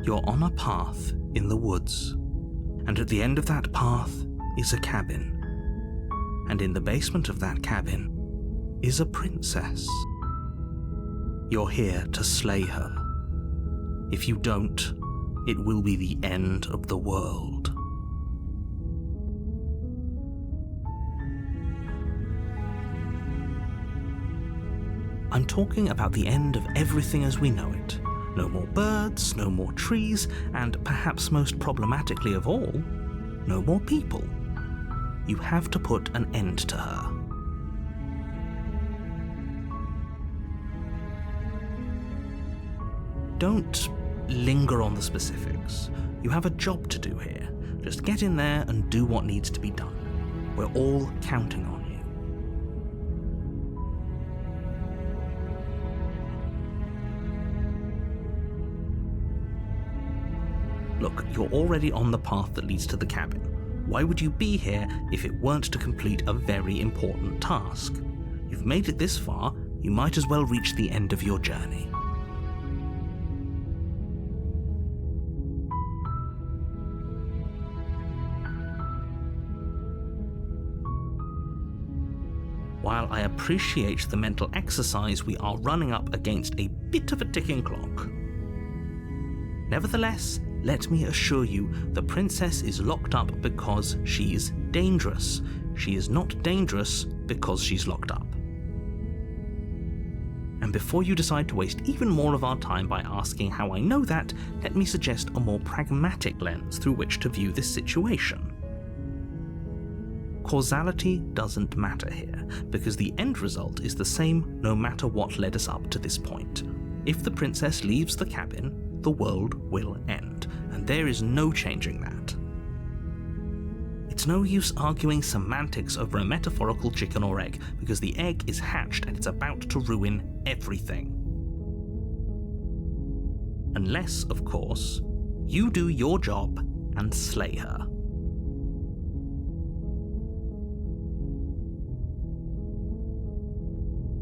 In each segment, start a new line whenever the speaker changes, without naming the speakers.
You're on a path in the woods, and at the end of that path is a cabin. And in the basement of that cabin is a princess. You're here to slay her. If you don't, it will be the end of the world. I'm talking about the end of everything as we know it. No more birds, no more trees, and perhaps most problematically of all, no more people. You have to put an end to her. Don't linger on the specifics. You have a job to do here. Just get in there and do what needs to be done. We're all counting on you. Look, you're already on the path that leads to the cabin. Why would you be here if it weren't to complete a very important task? You've made it this far, you might as well reach the end of your journey. While I appreciate the mental exercise, we are running up against a bit of a ticking clock. Nevertheless, let me assure you, the princess is locked up because she's dangerous. She is not dangerous because she's locked up. And before you decide to waste even more of our time by asking how I know that, let me suggest a more pragmatic lens through which to view this situation. Causality doesn't matter here, because the end result is the same no matter what led us up to this point. If the princess leaves the cabin, the world will end, and there is no changing that. It's no use arguing semantics over a metaphorical chicken or egg, because the egg is hatched and it's about to ruin everything. Unless, of course, you do your job and slay her.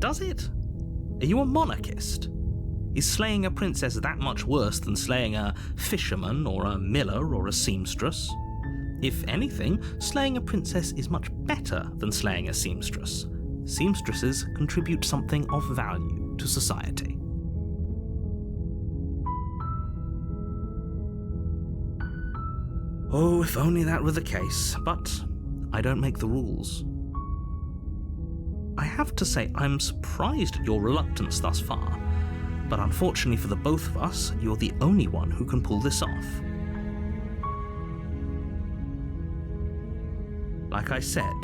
Does it? Are you a monarchist? Is slaying a princess that much worse than slaying a fisherman or a miller or a seamstress? If anything, slaying a princess is much better than slaying a seamstress. Seamstresses contribute something of value to society. Oh, if only that were the case, but I don't make the rules. I have to say, I'm surprised at your reluctance thus far, but unfortunately for the both of us, you're the only one who can pull this off. Like I said,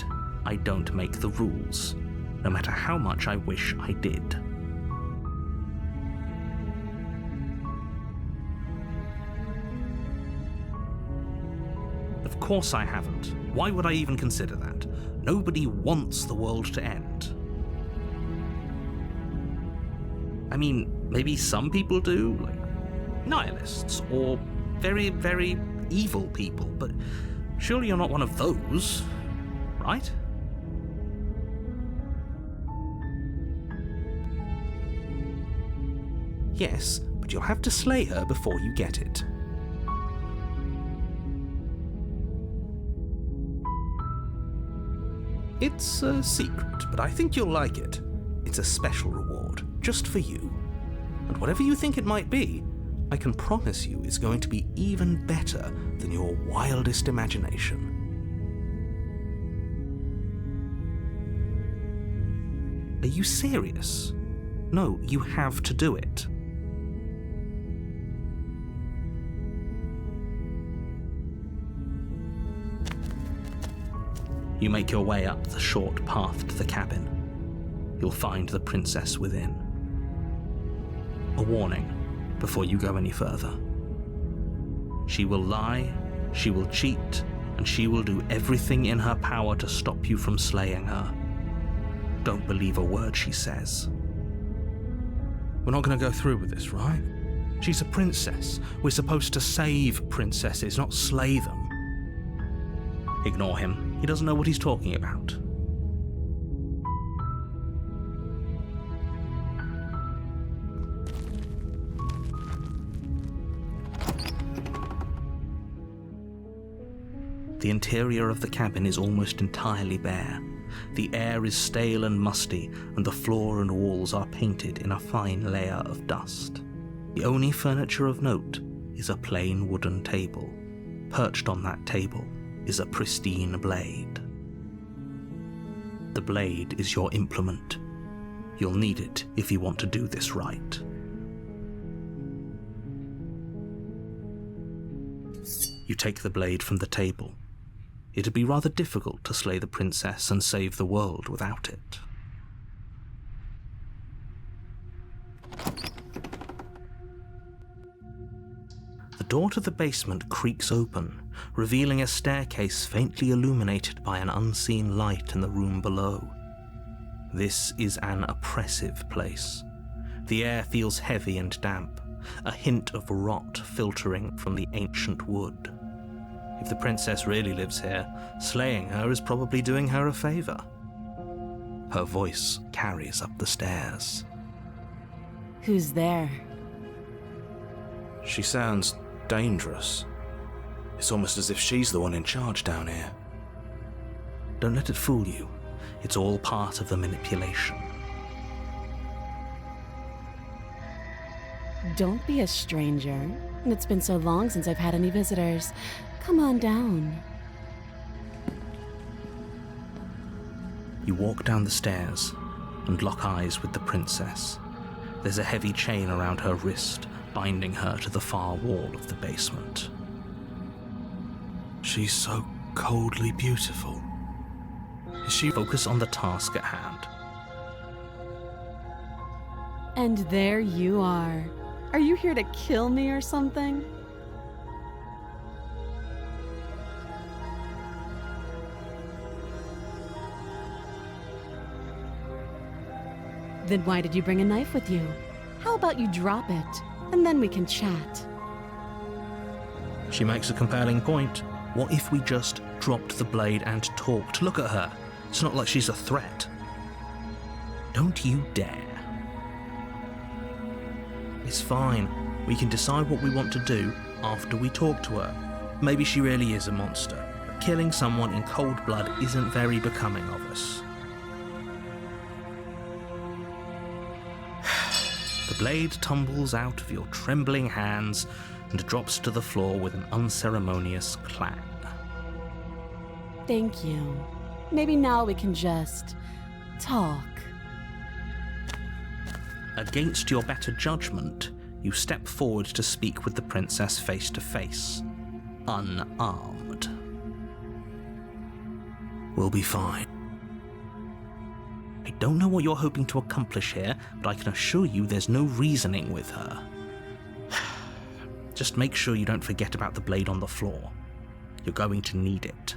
I don't make the rules, no matter how much I wish I did. Of course I haven't. Why would I even consider that? Nobody wants the world to end. I mean, maybe some people do, like nihilists, or very, very evil people, but surely you're not one of those, right? Yes, but you'll have to slay her before you get it. It's a secret, but I think you'll like it. It's a special reward, just for you. And whatever you think it might be, I can promise you it's going to be even better than your wildest imagination. Are you serious? No, you have to do it. You make your way up the short path to the cabin. You'll find the princess within. A warning before you go any further. She will lie, she will cheat, and she will do everything in her power to stop you from slaying her. Don't believe a word she says. We're not going to go through with this, right? She's a princess. We're supposed to save princesses, not slay them. Ignore him. He doesn't know what he's talking about. The interior of the cabin is almost entirely bare. The air is stale and musty, and the floor and walls are painted in a fine layer of dust. The only furniture of note is a plain wooden table. Perched on that table is a pristine blade. The blade is your implement. You'll need it if you want to do this right. You take the blade from the table. It'd be rather difficult to slay the princess and save the world without it. The door to the basement creaks open, revealing a staircase faintly illuminated by an unseen light in the room below. This is an oppressive place. The air feels heavy and damp, a hint of rot filtering from the ancient wood. If the princess really lives here, slaying her is probably doing her a favor. Her voice carries up the stairs.
Who's there?
She sounds dangerous. It's almost as if she's the one in charge down here. Don't let it fool you. It's all part of the manipulation.
Don't be a stranger. It's been so long since I've had any visitors. Come on down.
You walk down the stairs and lock eyes with the princess. There's a heavy chain around her wrist, binding her to the far wall of the basement. She's so coldly beautiful. Is she focused on the task at hand?
And there you are. Are you here to kill me or something? Then why did you bring a knife with you? How about you drop it, and then we can chat?
She makes a compelling point. What if we just dropped the blade and talked? Look at her. It's not like she's a threat. Don't you dare. It's fine. We can decide what we want to do after we talk to her. Maybe she really is a monster, but killing someone in cold blood isn't very becoming of us. The blade tumbles out of your trembling hands and drops to the floor with an unceremonious clang.
Thank you. Maybe now we can just talk.
Against your better judgment, you step forward to speak with the princess face to face, unarmed. We'll be fine. I don't know what you're hoping to accomplish here, but I can assure you there's no reasoning with her. Just make sure you don't forget about the blade on the floor. You're going to need it.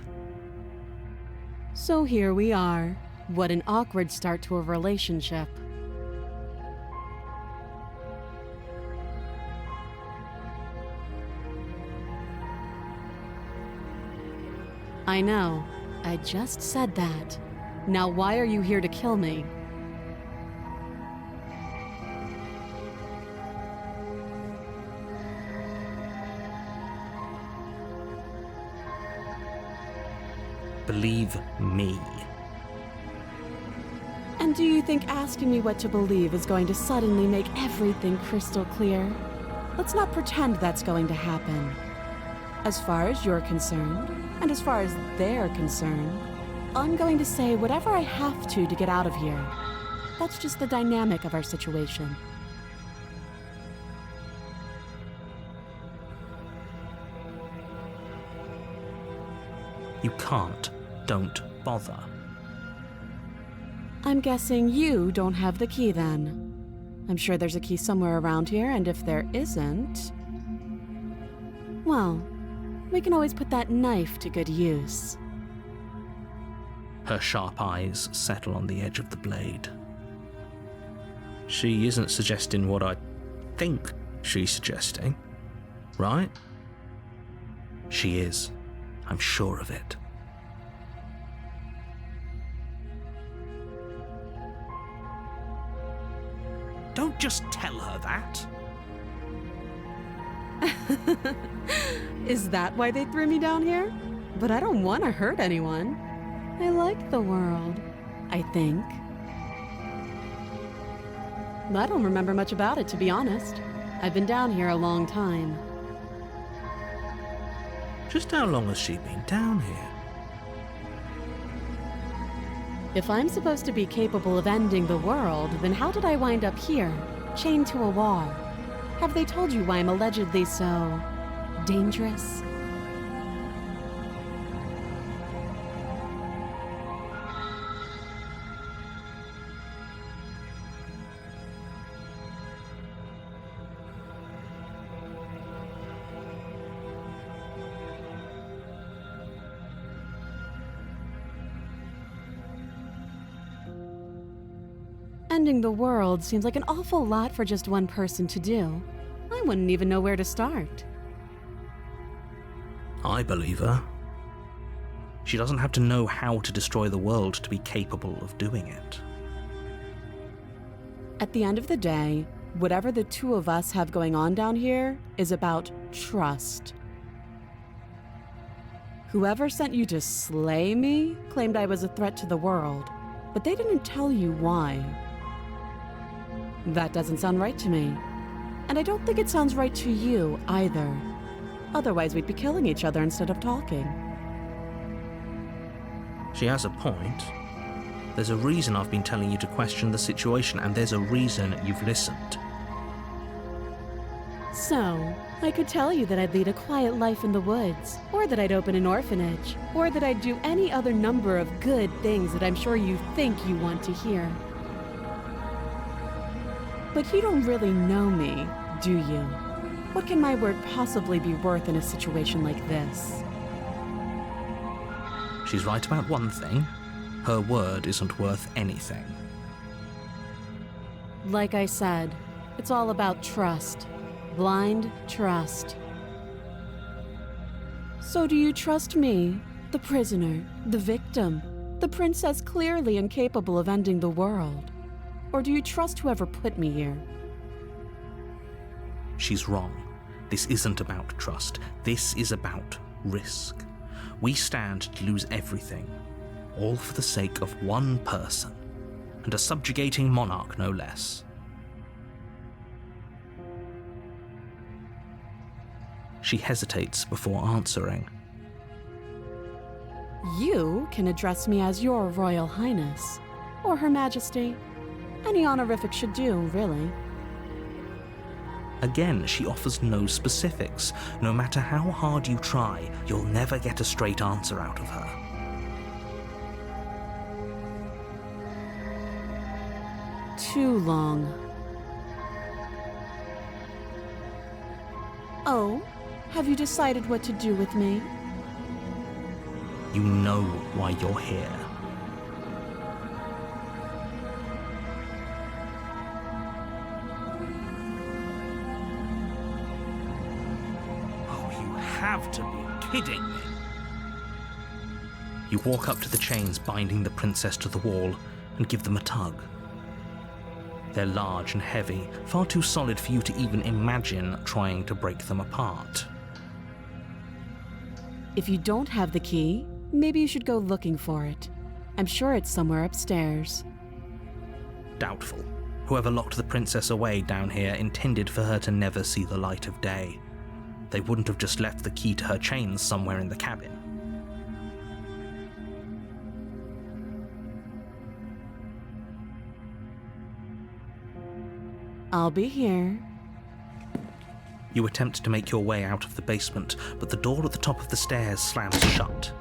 So here we are. What an awkward start to a relationship. I know. I just said that. Now why are you here to kill me?
Believe me.
And do you think asking me what to believe is going to suddenly make everything crystal clear? Let's not pretend that's going to happen. As far as you're concerned, and as far as they're concerned, I'm going to say whatever I have to get out of here. That's just the dynamic of our situation.
You can't. Don't bother.
I'm guessing you don't have the key then. I'm sure there's a key somewhere around here, and if there isn't, well, we can always put that knife to good use.
Her sharp eyes settle on the edge of the blade. She isn't suggesting what I think she's suggesting, right? She is. I'm sure of it. Don't just tell her that.
Is that why they threw me down here? but I don't want to hurt anyone. I like the world, I think. I don't remember much about it, to be honest. I've been down here a long time.
Just how long has she been down here?
If I'm supposed to be capable of ending the world, then how did I wind up here, chained to a wall? Have they told you why I'm allegedly so dangerous? Ending the world seems like an awful lot for just one person to do. I wouldn't even know where to start.
I believe her. She doesn't have to know how to destroy the world to be capable of doing it.
At the end of the day, whatever the two of us have going on down here is about trust. Whoever sent you to slay me claimed I was a threat to the world, but they didn't tell you why. That doesn't sound right to me. And I don't think it sounds right to you either. Otherwise, we'd be killing each other instead of talking.
She has a point. There's a reason I've been telling you to question the situation, and there's a reason you've listened.
So, I could tell you that I'd lead a quiet life in the woods, or that I'd open an orphanage, or that I'd do any other number of good things that I'm sure you think you want to hear. But you don't really know me, do you? What can my word possibly be worth in a situation like this?
She's right about one thing. Her word isn't worth anything.
Like I said, it's all about trust. Blind trust. So do you trust me, the prisoner, the victim, the princess clearly incapable of ending the world? Or do you trust whoever put me here?
She's wrong. This isn't about trust. This is about risk. We stand to lose everything, all for the sake of one person, and a subjugating monarch no less. She hesitates before answering.
You can address me as Your Royal Highness, or Her Majesty. Any honorific should do, really.
Again, she offers no specifics. No matter how hard you try, you'll never get a straight answer out of her.
Too long. Oh, have you decided what to do with me?
You know why you're here. Have to be kidding me. You walk up to the chains binding the princess to the wall and give them a tug. They're large and heavy, far too solid for you to even imagine trying to break them apart.
If you don't have the key, maybe you should go looking for it. I'm sure it's somewhere upstairs.
Doubtful. Whoever locked the princess away down here intended for her to never see the light of day. They wouldn't have just left the key to her chains somewhere in the cabin.
I'll be here.
You attempt to make your way out of the basement, but the door at the top of the stairs slams shut.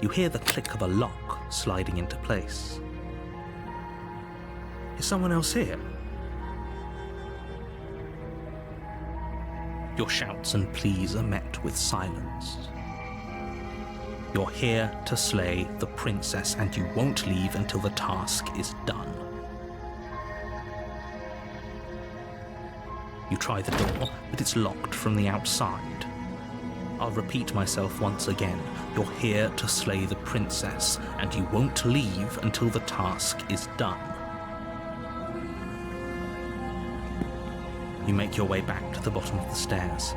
You hear the click of a lock sliding into place. Is someone else here? Your shouts and pleas are met with silence. You're here to slay the princess, and you won't leave until the task is done. You try the door, but it's locked from the outside. I'll repeat myself once again. You're here to slay the princess, and you won't leave until the task is done. You make your way back to the bottom of the stairs.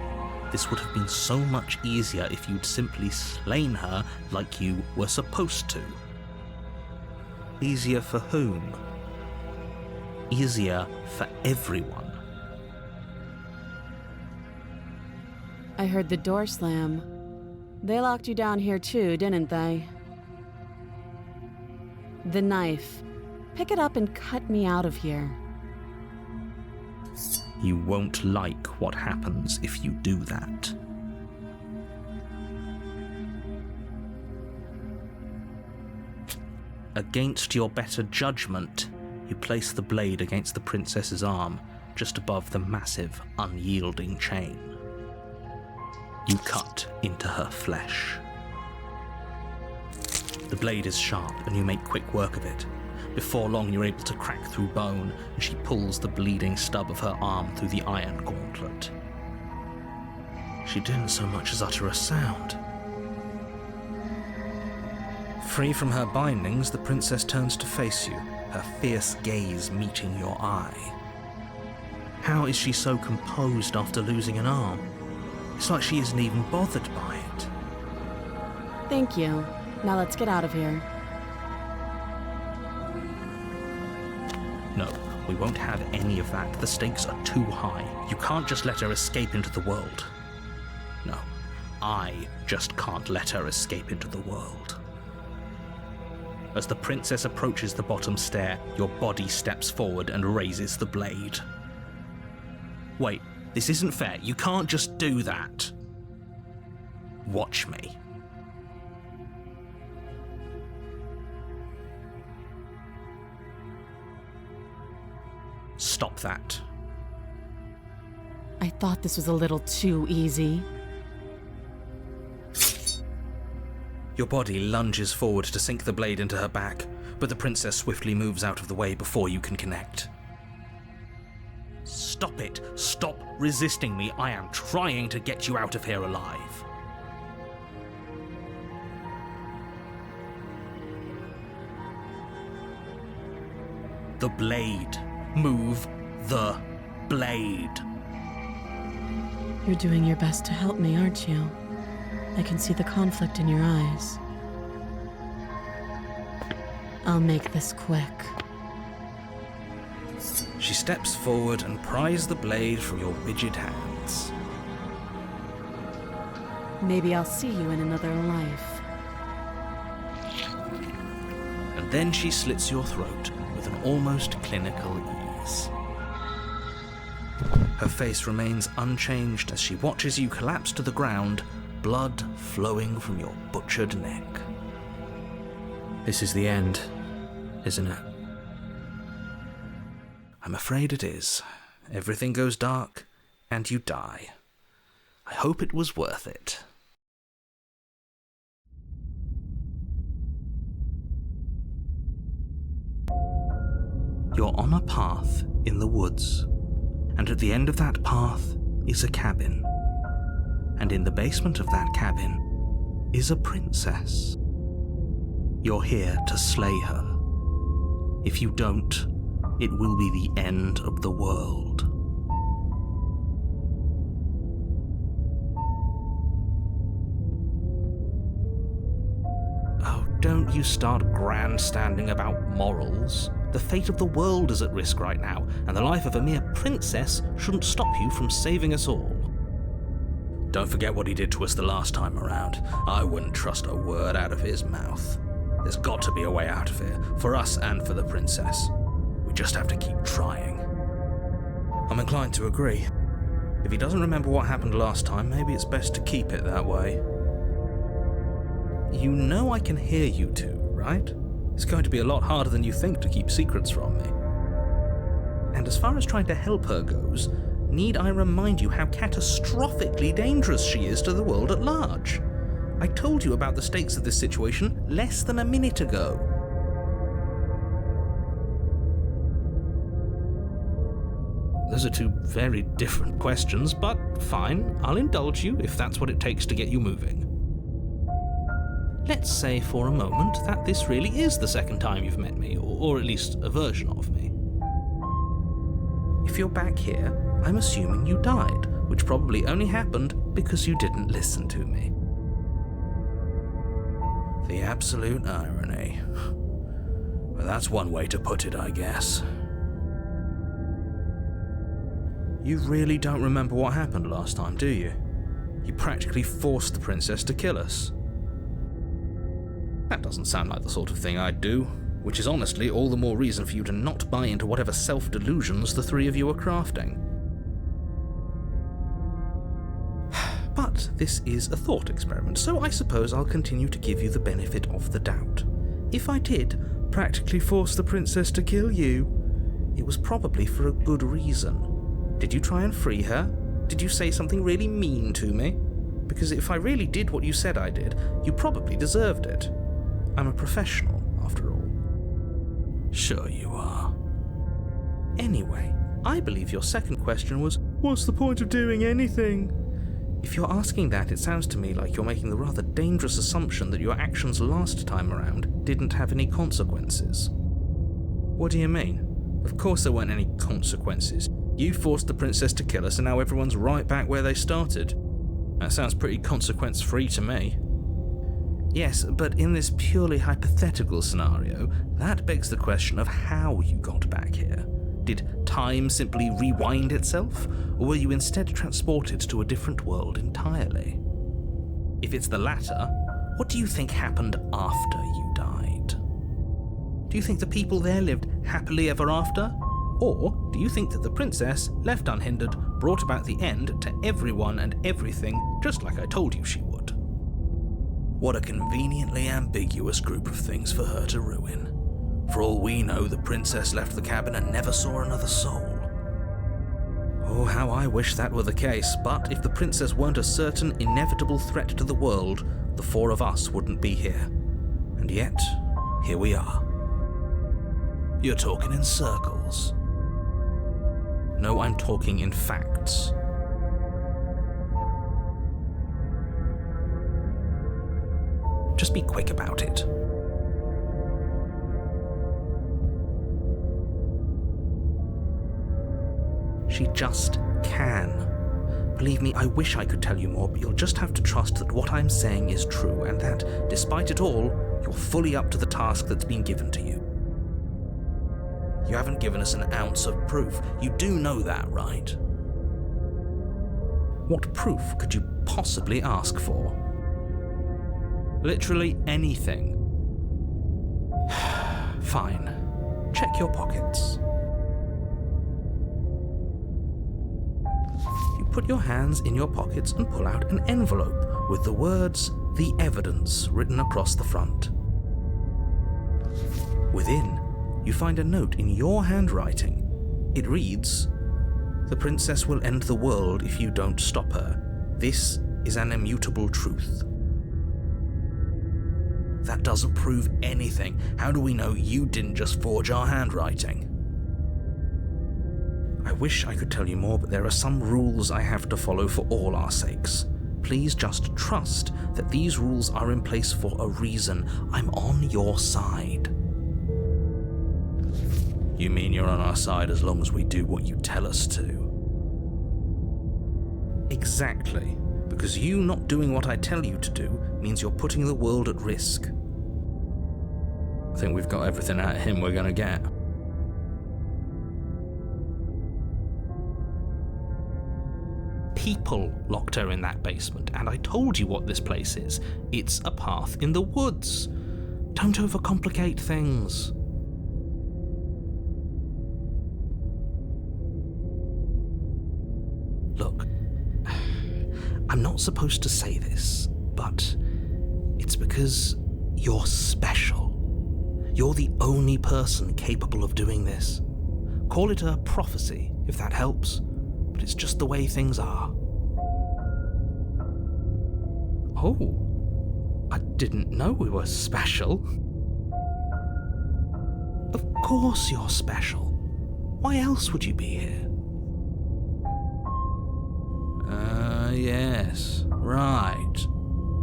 This would have been so much easier if you'd simply slain her like you were supposed to. Easier for whom? Easier for everyone.
I heard the door slam. They locked you down here too, didn't they? The knife. Pick it up and cut me out of here.
You won't like what happens if you do that. Against your better judgment, you place the blade against the princess's arm, just above the massive, unyielding chain. You cut into her flesh. The blade is sharp, and you make quick work of it. Before long, you're able to crack through bone, and she pulls the bleeding stub of her arm through the iron gauntlet. She didn't so much as utter a sound. Free from her bindings, the princess turns to face you, her fierce gaze meeting your eye. How is she so composed after losing an arm? It's like she isn't even bothered by it.
Thank you. Now let's get out of here.
No, we won't have any of that. The stakes are too high. You can't just let her escape into the world. No, I just can't let her escape into the world. As the princess approaches the bottom stair, your body steps forward and raises the blade. Wait, this isn't fair. You can't just do that. Watch me. Stop that.
I thought this was a little too easy.
Your body lunges forward to sink the blade into her back, but the princess swiftly moves out of the way before you can connect. Stop it! Stop resisting me! I am trying to get you out of here alive! The blade. Move the blade.
You're doing your best to help me, aren't you? I can see the conflict in your eyes. I'll make this quick.
She steps forward and pries the blade from your rigid hands.
Maybe I'll see you in another life.
And then she slits your throat with an almost clinical ease. Her face remains unchanged as she watches you collapse to the ground, blood flowing from your butchered neck. This is the end, isn't it? I'm afraid it is. Everything goes dark, and you die. I hope it was worth it. You're on a path in the woods, and at the end of that path is a cabin. And in the basement of that cabin is a princess. You're here to slay her. If you don't, it will be the end of the world. Oh, don't you start grandstanding about morals. The fate of the world is at risk right now, and the life of a mere princess shouldn't stop you from saving us all. Don't forget what he did to us the last time around. I wouldn't trust a word out of his mouth. There's got to be a way out of here, for us and for the princess. We just have to keep trying. I'm inclined to agree. If he doesn't remember what happened last time, maybe it's best to keep it that way. You know I can hear you two, right? It's going to be a lot harder than you think to keep secrets from me. And as far as trying to help her goes, need I remind you how catastrophically dangerous she is to the world at large? I told you about the stakes of this situation less than a minute ago. Those are two very different questions, but fine, I'll indulge you if that's what it takes to get you moving. Let's say for a moment that this really is the second time you've met me, or at least a version of me. If you're back here, I'm assuming you died, which which probably only happened because you didn't listen to me. The absolute irony. Well, that's one way to put it, I guess. You really don't remember what happened last time, do you? You practically forced the princess to kill us. That doesn't sound like the sort of thing I'd do, which is honestly all the more reason for you to not buy into whatever self-delusions the three of you are crafting. But this is a thought experiment, so I suppose I'll continue to give you the benefit of the doubt. If I did practically force the princess to kill you, it was probably for a good reason. Did you try and free her? Did you say something really mean to me? Because if I really did what you said I did, you probably deserved it. I'm a professional, after all. Sure you are. Anyway, I believe your second question was, what's the point of doing anything? If you're asking that, it sounds to me like you're making the rather dangerous assumption that your actions last time around didn't have any consequences. What do you mean? Of course there weren't any consequences. You forced the princess to kill us and now everyone's right back where they started. That sounds pretty consequence-free to me. Yes, but in this purely hypothetical scenario, that begs the question of how you got back here. Did time simply rewind itself, or were you instead transported to a different world entirely? If it's the latter, what do you think happened after you died? Do you think the people there lived happily ever after? Or do you think that the princess, left unhindered, brought about the end to everyone and everything, just like I told you she would? What a conveniently ambiguous group of things for her to ruin. For all we know, the princess left the cabin and never saw another soul. Oh, how I wish that were the case, but if the princess weren't a certain, inevitable threat to the world, the four of us wouldn't be here. And yet, here we are. You're talking in circles. No, I'm talking in facts. Just be quick about it. She just can. Believe me, I wish I could tell you more, but you'll just have to trust that what I'm saying is true, and that, despite it all, you're fully up to the task that's been given to you. You haven't given us an ounce of proof. You do know that, right? What proof could you possibly ask for? Literally anything. Fine. Check your pockets. You put your hands in your pockets and pull out an envelope with the words, "The Evidence," written across the front. Within, you find a note in your handwriting. It reads, "The princess will end the world if you don't stop her. This is an immutable truth." That doesn't prove anything. How do we know you didn't just forge our handwriting? I wish I could tell you more, but there are some rules I have to follow for all our sakes. Please just trust that these rules are in place for a reason. I'm on your side. You mean you're on our side as long as we do what you tell us to? Exactly. Because you not doing what I tell you to do means you're putting the world at risk. I think we've got everything out of him we're gonna get. People locked her in that basement, and I told you what this place is. It's a path in the woods. Don't overcomplicate things. Look, I'm not supposed to say this, but it's because you're special. You're the only person capable of doing this. Call it a prophecy, if that helps, but it's just the way things are. Oh, I didn't know we were special. Of course you're special. Why else would you be here? Yes, right.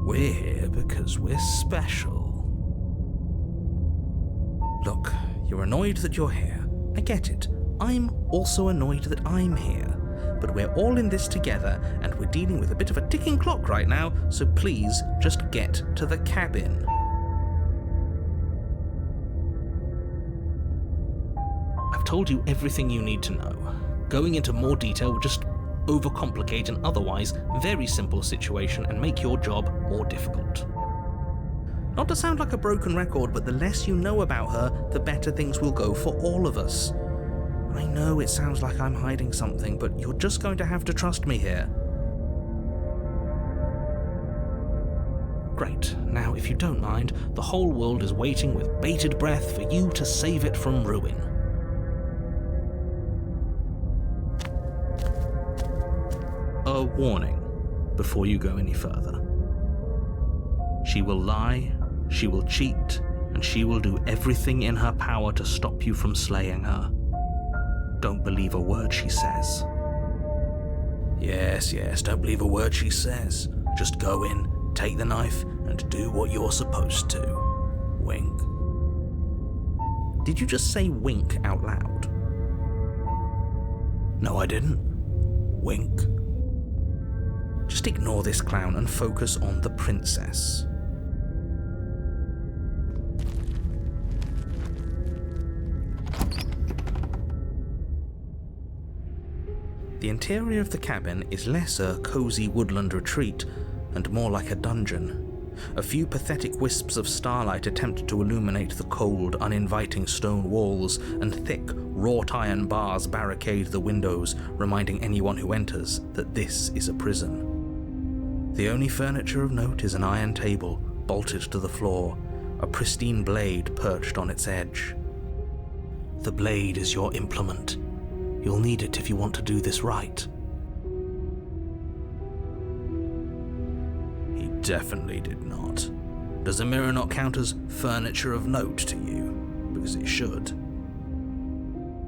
We're here because we're special. Look, you're annoyed that you're here. I get it. I'm also annoyed that I'm here. but we're all in this together, and we're dealing with a bit of a ticking clock right now, so please just get to the cabin. I've told you everything you need to know. Going into more detail would just overcomplicate an otherwise very simple situation and make your job more difficult. Not to sound like a broken record, but the less you know about her, the better things will go for all of us. I know it sounds like I'm hiding something, but you're just going to have to trust me here. Great. Now, if you don't mind, the whole world is waiting with bated breath for you to save it from ruin. A warning before you go any further. She will lie, she will cheat, and she will do everything in her power to stop you from slaying her. Don't believe a word she says. Yes, don't believe a word she says. Just go in, take the knife, and do what you're supposed to. Wink. Did you just say wink out loud? No, I didn't. Wink. Just ignore this clown and focus on the princess. The interior of the cabin is less a cozy woodland retreat and more like a dungeon. A few pathetic wisps of starlight attempt to illuminate the cold, uninviting stone walls, and thick, wrought iron bars barricade the windows, reminding anyone who enters that this is a prison. The only furniture of note is an iron table, bolted to the floor, a pristine blade perched on its edge. The blade is your implement. You'll need it if you want to do this right. He definitely did not. Does a mirror not count as furniture of note to you? Because it should.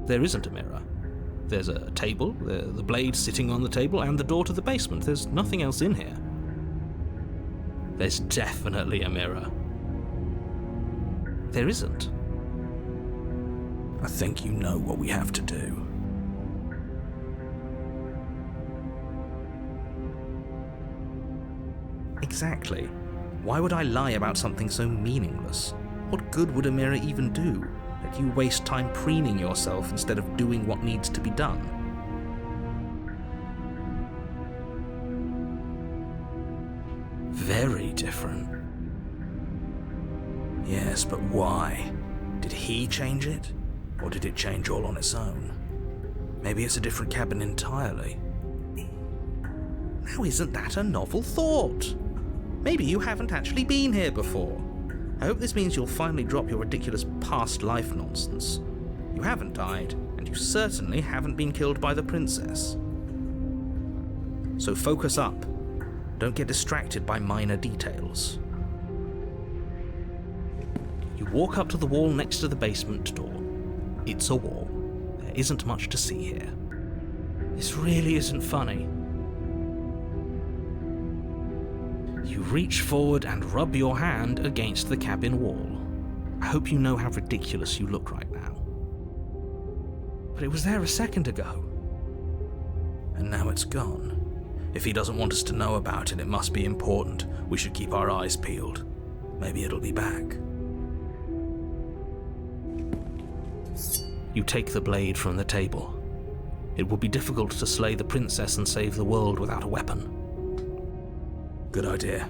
There isn't a mirror. There's a table, the blade sitting on the table, and the door to the basement. There's nothing else in here. There's definitely a mirror. There isn't. I think you know what we have to do. Exactly. Why would I lie about something so meaningless? What good would a mirror even do? Let you waste time preening yourself instead of doing what needs to be done. Very different. Yes, but why? Did he change it? Or did it change all on its own? Maybe it's a different cabin entirely. Now isn't that a novel thought? Maybe you haven't actually been here before. I hope this means you'll finally drop your ridiculous past life nonsense. You haven't died, and you certainly haven't been killed by the princess. So focus up. Don't get distracted by minor details. You walk up to the wall next to the basement door. It's a wall. There isn't much to see here. This really isn't funny. You reach forward and rub your hand against the cabin wall. I hope you know how ridiculous you look right now. But it was there a second ago. And now it's gone. If he doesn't want us to know about it, it must be important. We should keep our eyes peeled. Maybe it'll be back. You take the blade from the table. It would be difficult to slay the princess and save the world without a weapon. Good idea.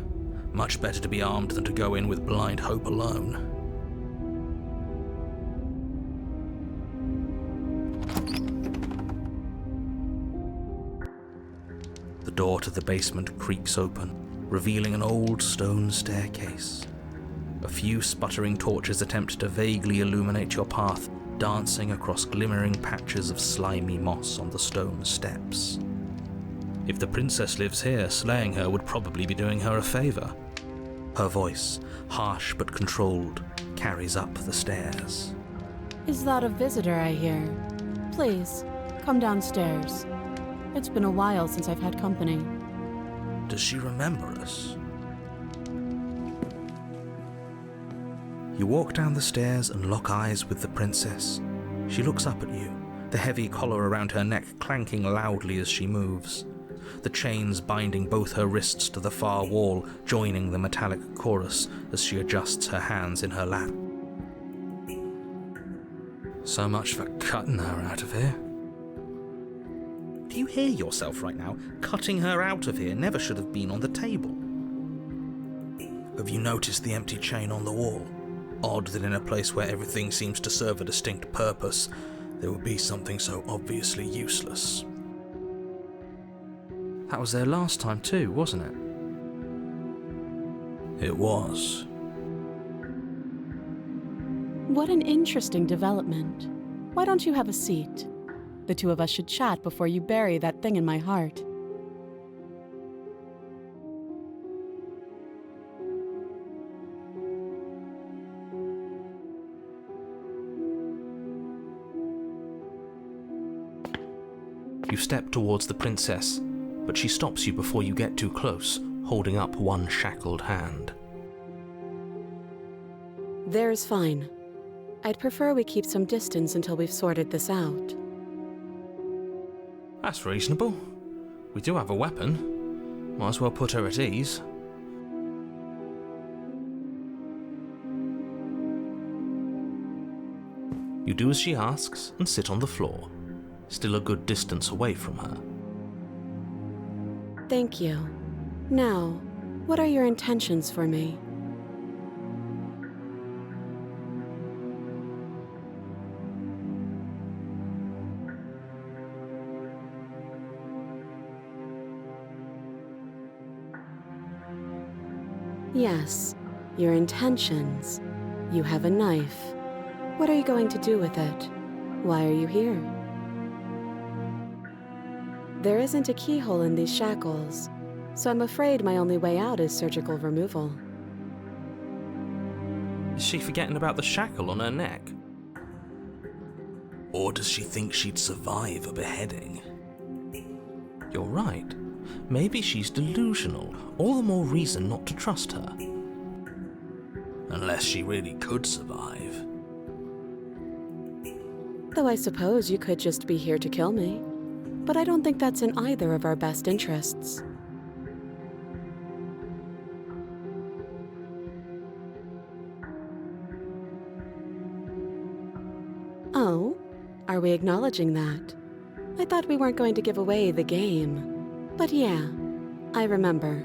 Much better to be armed than to go in with blind hope alone. The door to the basement creaks open, revealing an old stone staircase. A few sputtering torches attempt to vaguely illuminate your path, dancing across glimmering patches of slimy moss on the stone steps. If the princess lives here, slaying her would probably be doing her a favor. Her voice, harsh but controlled, carries up the stairs.
Is that a visitor I hear? Please, come downstairs. It's been a while since I've had company.
Does she remember us? You walk down the stairs and lock eyes with the princess. She looks up at you, the heavy collar around her neck clanking loudly as she moves, the chains binding both her wrists to the far wall, joining the metallic chorus as she adjusts her hands in her lap. So much for cutting her out of here. Do you hear yourself right now? Cutting her out of here never should have been on the table. Have you noticed the empty chain on the wall? Odd that in a place where everything seems to serve a distinct purpose, there would be something so obviously useless. That was there last time too, wasn't it? It was.
What an interesting development. Why don't you have a seat? The two of us should chat before you bury that thing in my heart.
You step towards the princess, but she stops you before you get too close, holding up one shackled hand.
There's fine. I'd prefer we keep some distance until we've sorted this out.
That's reasonable. We do have a weapon. Might as well put her at ease. You do as she asks and sit on the floor, still a good distance away from her.
Thank you. Now, what are your intentions for me? Yes, your intentions. You have a knife. What are you going to do with it? Why are you here? There isn't a keyhole in these shackles, so I'm afraid my only way out is surgical removal.
Is she forgetting about the shackle on her neck? Or does she think she'd survive a beheading? You're right. Maybe she's delusional. All the more reason not to trust her. Unless she really could survive.
Though I suppose you could just be here to kill me. But I don't think that's in either of our best interests. Oh? Are we acknowledging that? I thought we weren't going to give away the game. But yeah, I remember.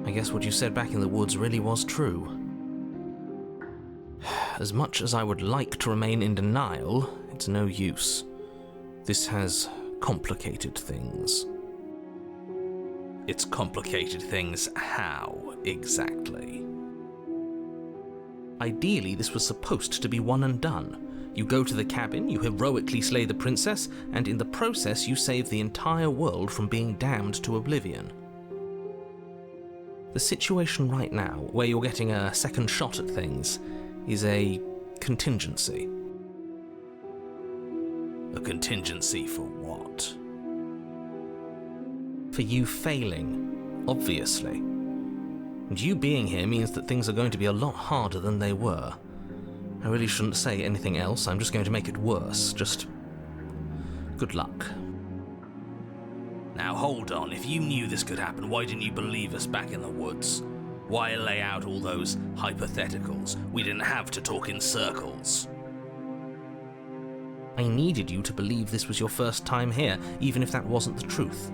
I guess what you said back in the woods really was true. As much as I would like to remain in denial, it's no use. This has complicated things. It's complicated things how, exactly? Ideally, this was supposed to be one and done. You go to the cabin, you heroically slay the princess, and in the process you save the entire world from being damned to oblivion. The situation right now, where you're getting a second shot at things, is a contingency. A contingency for what? For you failing, obviously. And you being here means that things are going to be a lot harder than they were. I really shouldn't say anything else, I'm just going to make it worse. Just good luck. Now hold on, if you knew this could happen, why didn't you believe us back in the woods? Why lay out all those hypotheticals? We didn't have to talk in circles. I needed you to believe this was your first time here, even if that wasn't the truth.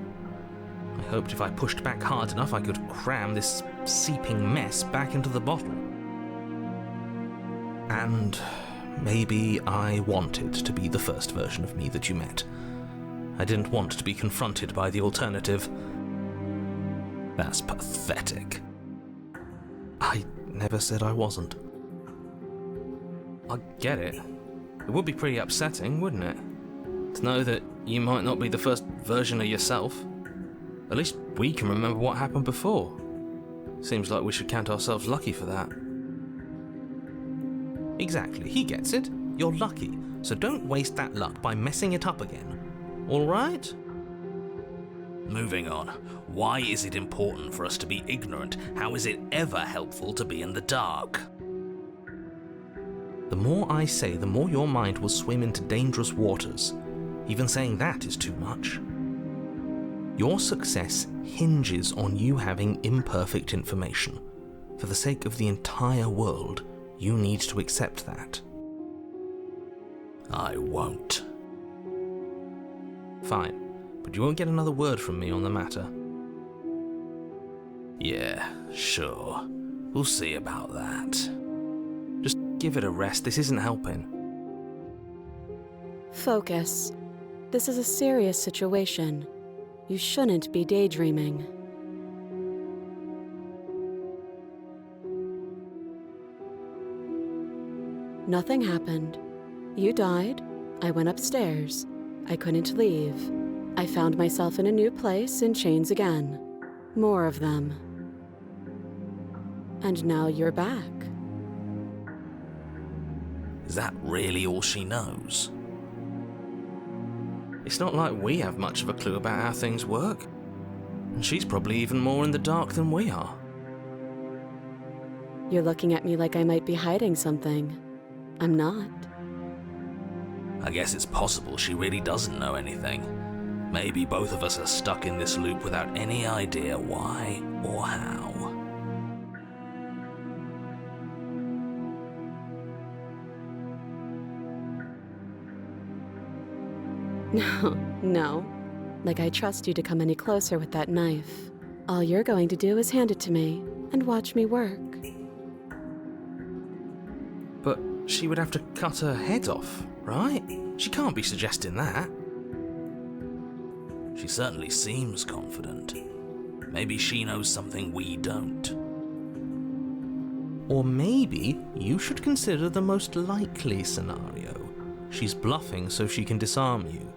I hoped if I pushed back hard enough I could cram this seeping mess back into the bottle. And maybe I wanted to be the first version of me that you met. I didn't want to be confronted by the alternative. That's pathetic. I never said I wasn't. I get it. It would be pretty upsetting, wouldn't it? To know that you might not be the first version of yourself. At least we can remember what happened before. Seems like we should count ourselves lucky for that. Exactly, he gets it. You're lucky, so don't waste that luck by messing it up again. All right? Moving on. Why is it important for us to be ignorant? How is it ever helpful to be in the dark? The more I say, the more your mind will swim into dangerous waters. Even saying that is too much. Your success hinges on you having imperfect information. For the sake of the entire world, you need to accept that. I won't. Fine, but you won't get another word from me on the matter. Yeah, sure. We'll see about that. Just give it a rest, this isn't helping.
Focus. This is a serious situation. You shouldn't be daydreaming. Nothing happened. You died. I went upstairs. I couldn't leave. I found myself in a new place in chains again. More of them. And now you're back.
Is that really all she knows? It's not like we have much of a clue about how things work. And she's probably even more in the dark than we are.
You're looking at me like I might be hiding something. I'm not.
I guess it's possible she really doesn't know anything. Maybe both of us are stuck in this loop without any idea why or how.
No. Like I trust you to come any closer with that knife. All you're going to do is hand it to me and watch me work.
But she would have to cut her head off, right? She can't be suggesting that. She certainly seems confident. Maybe she knows something we don't. Or maybe you should consider the most likely scenario. She's bluffing so she can disarm you.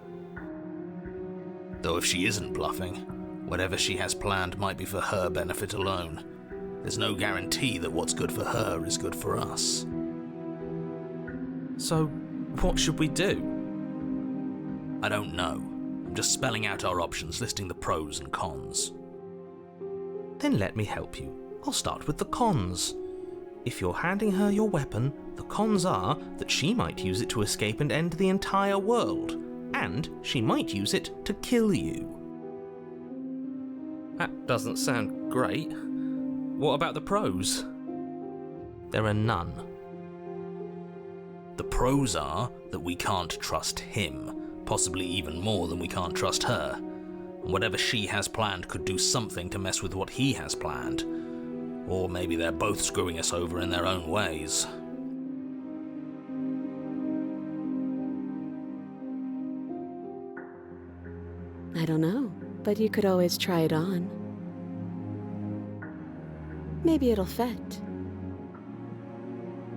Though if she isn't bluffing, whatever she has planned might be for her benefit alone. There's no guarantee that what's good for her is good for us. So, what should we do? I don't know. I'm just spelling out our options, listing the pros and cons. Then let me help you. I'll start with the cons. If you're handing her your weapon, the cons are that she might use it to escape and end the entire world, and she might use it to kill you. That doesn't sound great. What about the pros? There are none. The pros are that we can't trust him, possibly even more than we can't trust her. And whatever she has planned could do something to mess with what he has planned. Or maybe they're both screwing us over in their own ways.
I don't know, but you could always try it on. Maybe it'll fit.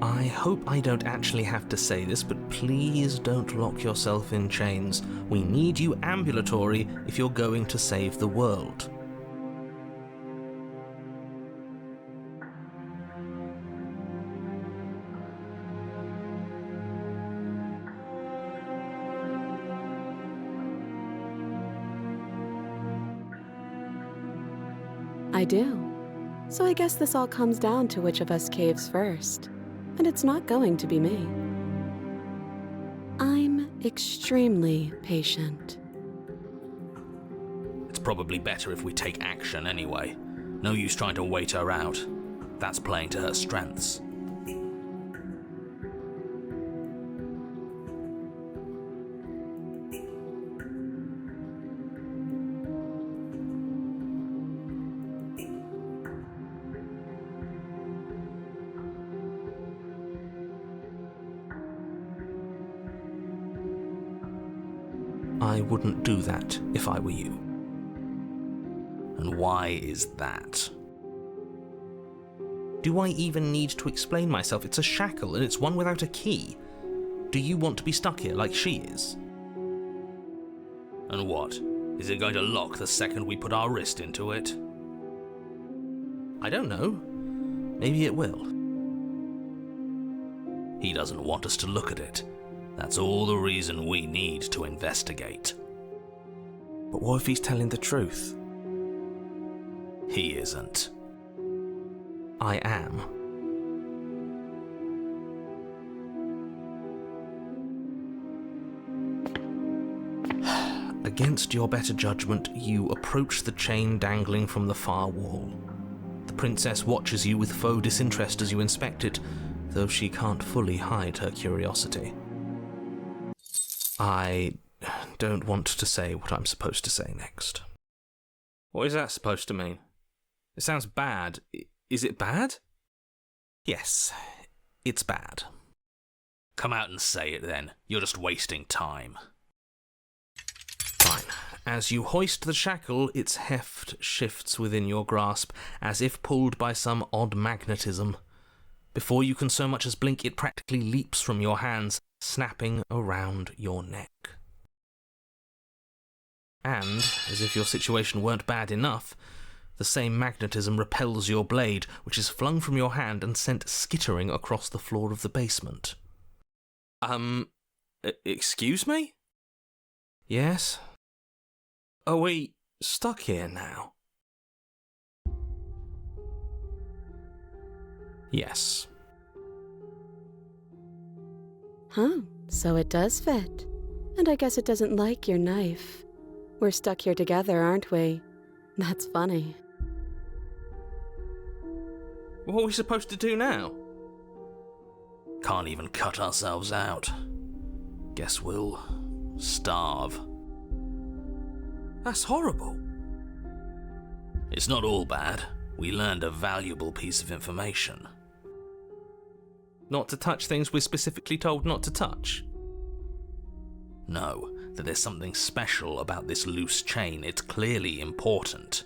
I hope I don't actually have to say this, but please don't lock yourself in chains. We need you ambulatory if you're going to save the world.
I do. So I guess this all comes down to which of us caves first. And it's not going to be me. I'm extremely patient.
It's probably better if we take action anyway. No use trying to wait her out. That's playing to her strengths. I wouldn't do that if I were you. And why is that? Do I even need to explain myself? It's a shackle and it's one without a key. Do you want to be stuck here like she is? And what? Is it going to lock the second we put our wrist into it? I don't know. Maybe it will. He doesn't want us to look at it. That's all the reason we need to investigate. But what if he's telling the truth? He isn't. I am. Against your better judgment, you approach the chain dangling from the far wall. The princess watches you with faux disinterest as you inspect it, though she can't fully hide her curiosity. I don't want to say what I'm supposed to say next. What is that supposed to mean? It sounds bad. Is it bad? Yes, it's bad.
Come out and say it then. You're just wasting time.
Fine. As you hoist the shackle, its heft shifts within your grasp, as if pulled by some odd magnetism. Before you can so much as blink, it practically leaps from your hands, snapping around your neck. And, as if your situation weren't bad enough, the same magnetism repels your blade, which is flung from your hand and sent skittering across the floor of the basement.
Excuse me?
Yes? Are we stuck here now? Yes.
Huh, so it does fit. And I guess it doesn't like your knife. We're stuck here together, aren't we? That's funny.
What are we supposed to do now?
Can't even cut ourselves out. Guess we'll starve.
That's horrible.
It's not all bad. We learned a valuable piece of information.
Not to touch things we're specifically told not to touch?
No, that there's something special about this loose chain. It's clearly important.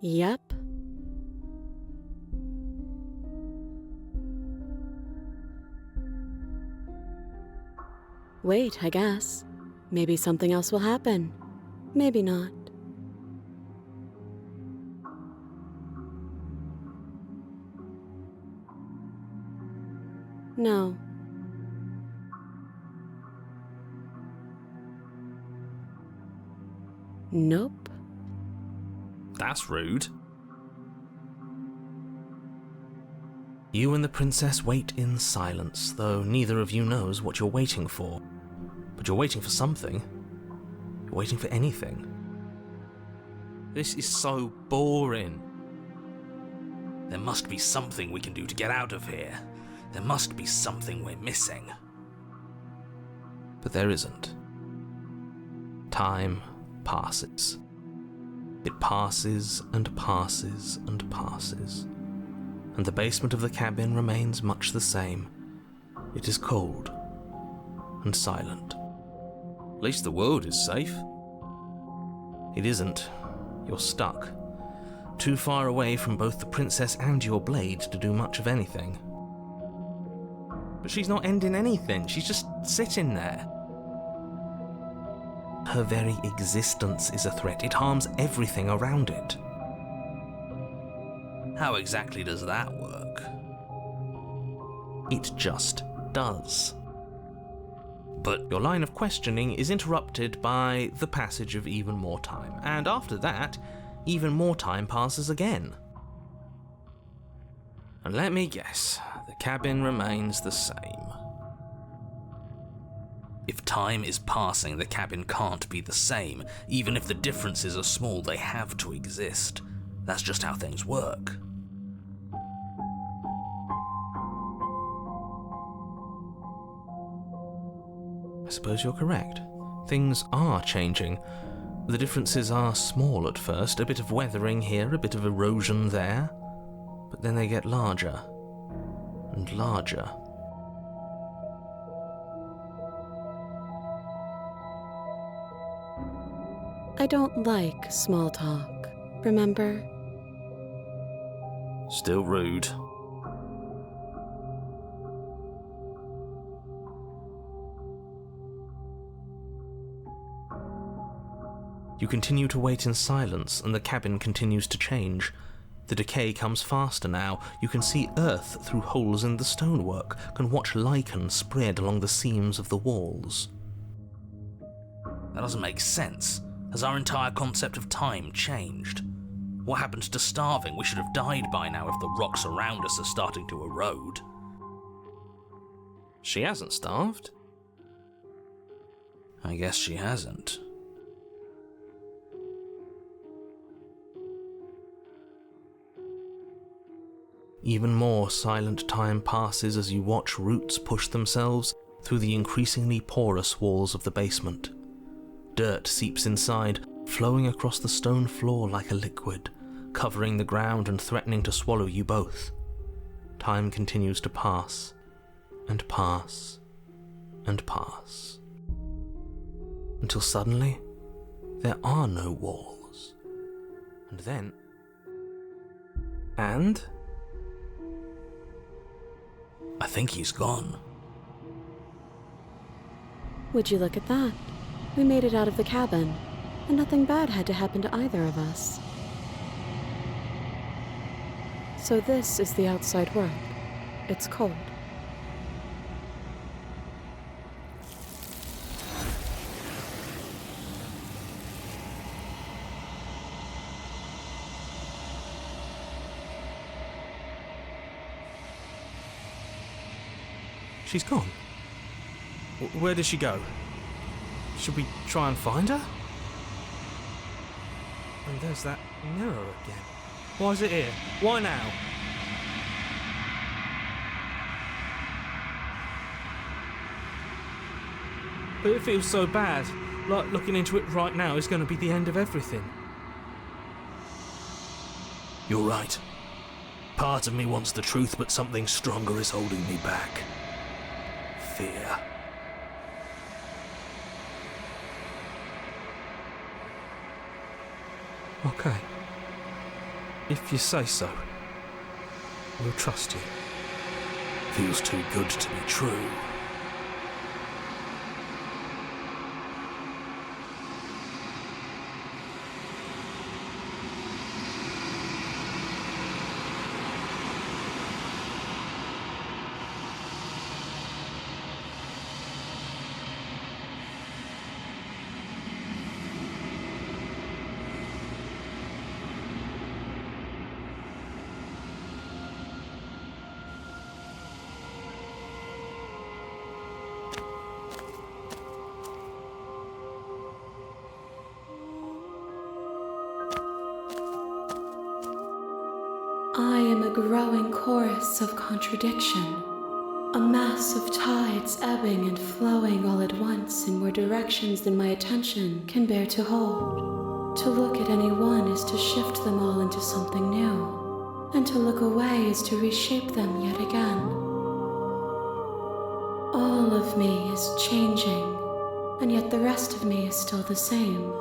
Yep. Wait, I guess. Maybe something else will happen. Maybe not. No. Nope.
That's rude. You and the princess wait in silence, though neither of you knows what you're waiting for. But you're waiting for something. You're waiting for anything. This is so boring.
There must be something we can do to get out of here. There must be something we're missing.
But there isn't. Time passes. It passes and passes and passes. And the basement of the cabin remains much the same. It is cold and silent.
At least the world is safe.
It isn't. You're stuck. Too far away from both the princess and your blade to do much of anything. But she's not ending anything. She's just sitting there. Her very existence is a threat. It harms everything around it.
How exactly does that work?
It just does.
But
your line of questioning is interrupted by the passage of even more time, and after that, even more time passes again. And let me guess, the cabin remains the same.
If time is passing, the cabin can't be the same. Even if the differences are small, they have to exist. That's just how things work.
I suppose you're correct. Things are changing. The differences are small at first, a bit of weathering here, a bit of erosion there, but then they get larger and larger.
I don't like small talk, remember?
Still rude.
You continue to wait in silence, and the cabin continues to change. The decay comes faster now. You can see earth through holes in the stonework, can watch lichen spread along the seams of the walls.
That doesn't make sense. Has our entire concept of time changed? What happened to starving? We should have died by now if the rocks around us are starting to erode.
She hasn't starved.
I guess she hasn't.
Even more silent time passes as you watch roots push themselves through the increasingly porous walls of the basement. Dirt seeps inside, flowing across the stone floor like a liquid, covering the ground and threatening to swallow you both. Time continues to pass, and pass, and pass. Until suddenly, there are no walls. And then... And...
I think he's gone.
Would you look at that? We made it out of the cabin, and nothing bad had to happen to either of us. So this is the outside world. It's cold.
She's gone. Where did she go? Should we try and find her? And there's that mirror again. Why is it here? Why now? But it feels so bad. Like looking into it right now is going to be the end of everything.
You're right. Part of me wants the truth, but something stronger is holding me back. Fear.
Okay. If you say so, we'll trust you.
Feels too good to be true.
I am a growing chorus of contradiction, a mass of tides ebbing and flowing all at once in more directions than my attention can bear to hold. To look at any one is to shift them all into something new, and to look away is to reshape them yet again. All of me is changing, and yet the rest of me is still the same.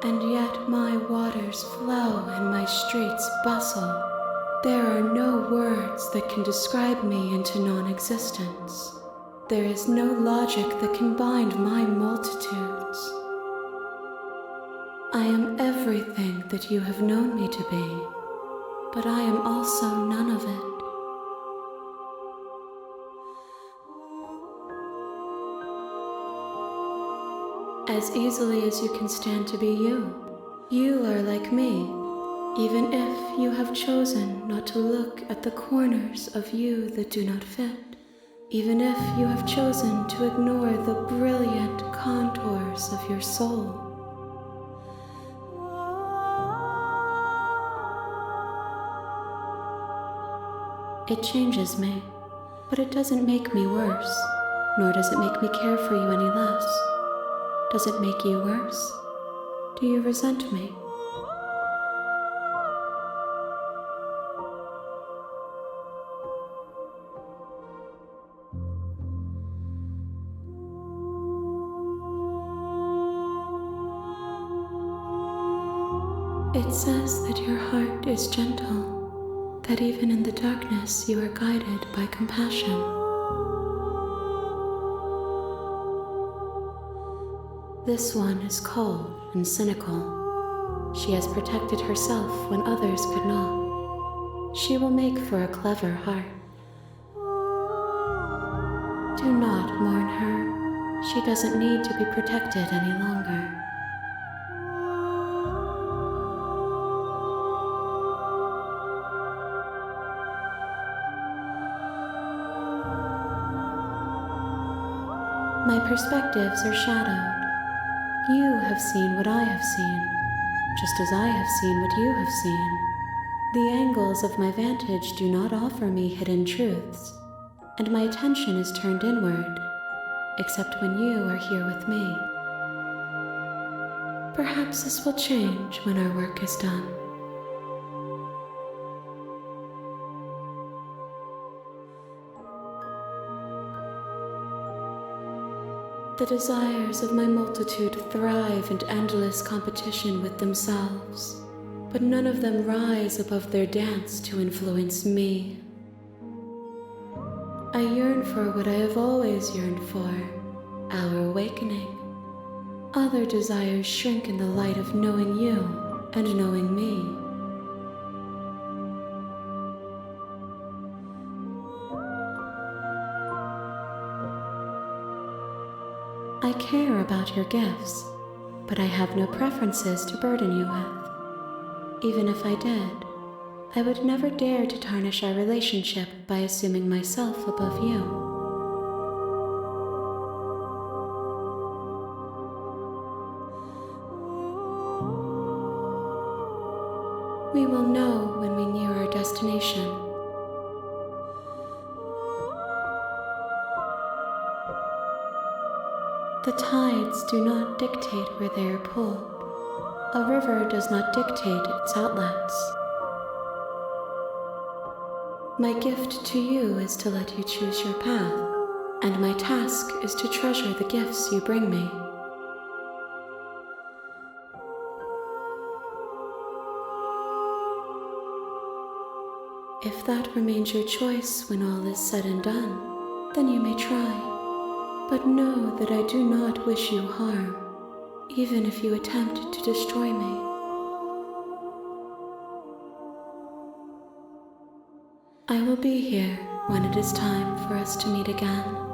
And yet my waters flow and my streets bustle. There are no words that can describe me into non-existence. There is no logic that can bind my multitudes. I am everything that you have known me to be, but I am also none of it. As easily as you can stand to be you. You are like me, even if you have chosen not to look at the corners of you that do not fit, even if you have chosen to ignore the brilliant contours of your soul. It changes me, but it doesn't make me worse, nor does it make me care for you any less. Does it make you worse? Do you resent me? It says that your heart is gentle, that even in the darkness you are guided by compassion. This one is cold and cynical. She has protected herself when others could not. She will make for a clever heart. Do not mourn her. She doesn't need to be protected any longer.
My perspectives are shadowed. You have seen what I have seen, just as I have seen what you have seen. The angles of my vantage do not offer me hidden truths, and my attention is turned inward, except when you are here with me. Perhaps this will change when our work is done. The desires of my multitude thrive in endless competition with themselves, but none of them rise above their dance to influence me. I yearn for what I have always yearned for, our awakening. Other desires shrink in the light of knowing you and knowing me. I care about your gifts, but I have no preferences to burden you with. Even if I did, I would never dare to tarnish our relationship by assuming myself above you. We will know when we near our destination. The tides do not dictate where they are pulled. A river does not dictate its outlets. My gift to you is to let you choose your path, and my task is to treasure the gifts you bring me. If that remains your choice when all is said and done, then you may try. But know that I do not wish you harm, even if you attempt to destroy me. I will be here when it is time for us to meet again.